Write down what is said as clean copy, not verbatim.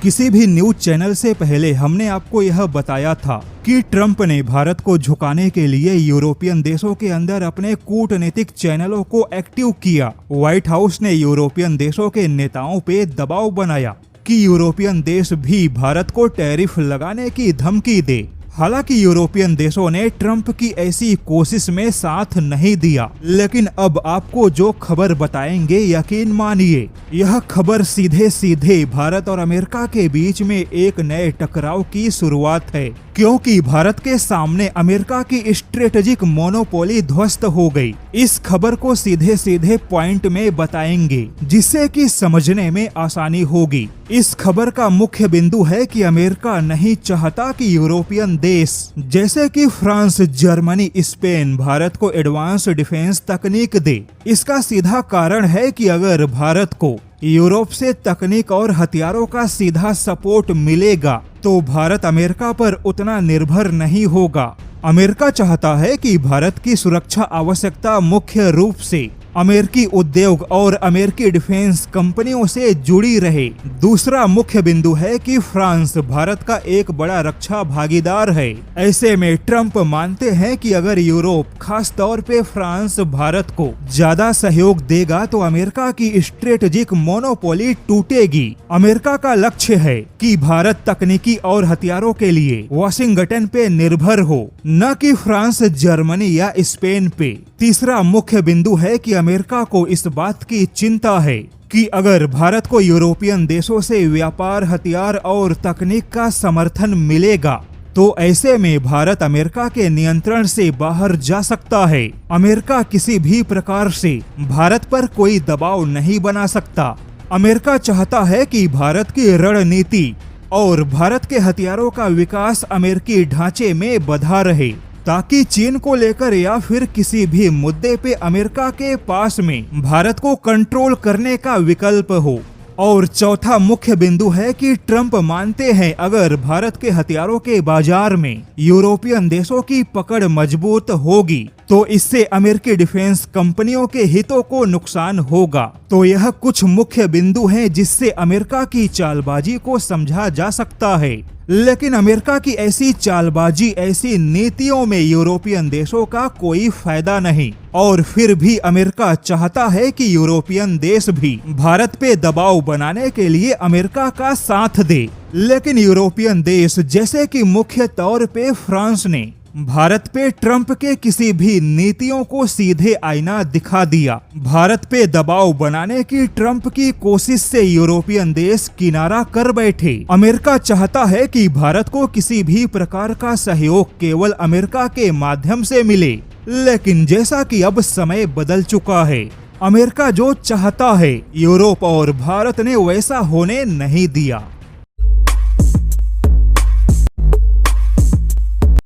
किसी भी news channel से पहले हमने आपको यह बताया था कि ट्रंप ने भारत को झुकाने के लिए यूरोपियन देशों के अंदर अपने कूटनीतिक चैनलों को एक्टिव किया। व्हाइट हाउस ने यूरोपियन देशों के नेताओं पे दबाव बनाया कि यूरोपियन देश भी भारत को टैरिफ लगाने की धमकी दे। हालांकि यूरोपियन देशों ने ट्रंप की ऐसी कोशिश में साथ नहीं दिया, लेकिन अब आपको जो खबर बताएंगे यकीन मानिए, यह खबर सीधे सीधे भारत और अमेरिका के बीच में एक नए टकराव की शुरुआत है, क्योंकि भारत के सामने अमेरिका की स्ट्रेटेजिक मोनोपोली ध्वस्त हो गई। इस खबर को सीधे सीधे पॉइंट में बताएंगे, जिससे कि समझने में आसानी होगी। इस खबर का मुख्य बिंदु है कि अमेरिका नहीं चाहता कि यूरोपियन देश जैसे कि फ्रांस, जर्मनी, स्पेन भारत को एडवांस डिफेंस तकनीक दे। इसका सीधा कारण है कि अगर भारत को यूरोप से तकनीक और हथियारों का सीधा सपोर्ट मिलेगा तो भारत अमेरिका पर उतना निर्भर नहीं होगा। अमेरिका चाहता है कि भारत की सुरक्षा आवश्यकता मुख्य रूप से अमेरिकी उद्योग और अमेरिकी डिफेंस कंपनियों से जुड़ी रहे। दूसरा मुख्य बिंदु है कि फ्रांस भारत का एक बड़ा रक्षा भागीदार है। ऐसे में ट्रंप मानते हैं कि अगर यूरोप, खास तौर पे फ्रांस भारत को ज्यादा सहयोग देगा तो अमेरिका की स्ट्रेटेजिक मोनोपोली टूटेगी। अमेरिका का लक्ष्य है कि भारत तकनीकी और हथियारों के लिए वाशिंगटन पे निर्भर हो, न कि फ्रांस, जर्मनी या स्पेन पे। तीसरा मुख्य बिंदु है कि अमेरिका को इस बात की चिंता है कि अगर भारत को यूरोपियन देशों से व्यापार, हथियार और तकनीक का समर्थन मिलेगा तो ऐसे में भारत अमेरिका के नियंत्रण से बाहर जा सकता है। अमेरिका किसी भी प्रकार से भारत पर कोई दबाव नहीं बना सकता। अमेरिका चाहता है कि भारत की रणनीति और भारत के हथियारों का विकास अमेरिकी ढांचे में बधा रहे, ताकि चीन को लेकर या फिर किसी भी मुद्दे पे अमेरिका के पास में भारत को कंट्रोल करने का विकल्प हो। और चौथा मुख्य बिंदु है कि ट्रंप मानते हैं अगर भारत के हथियारों के बाजार में यूरोपियन देशों की पकड़ मजबूत होगी तो इससे अमेरिकी डिफेंस कंपनियों के हितों को नुकसान होगा। तो यह कुछ मुख्य बिंदु हैं जिससे अमेरिका की चालबाजी को समझा जा सकता है। लेकिन अमेरिका की ऐसी चालबाजी, ऐसी नीतियों में यूरोपियन देशों का कोई फायदा नहीं। और फिर भी अमेरिका चाहता है कि यूरोपियन देश भी भारत पे दबाव बनाने के लिए अमेरिका का साथ दे। लेकिन यूरोपियन देश जैसे कि मुख्य तौर पे फ्रांस ने भारत पे ट्रंप के किसी भी नीतियों को सीधे आईना दिखा दिया। भारत पे दबाव बनाने की ट्रंप की कोशिश से यूरोपियन देश किनारा कर बैठे। अमेरिका चाहता है कि भारत को किसी भी प्रकार का सहयोग केवल अमेरिका के माध्यम से मिले, लेकिन जैसा कि अब समय बदल चुका है, अमेरिका जो चाहता है यूरोप और भारत ने वैसा होने नहीं दिया।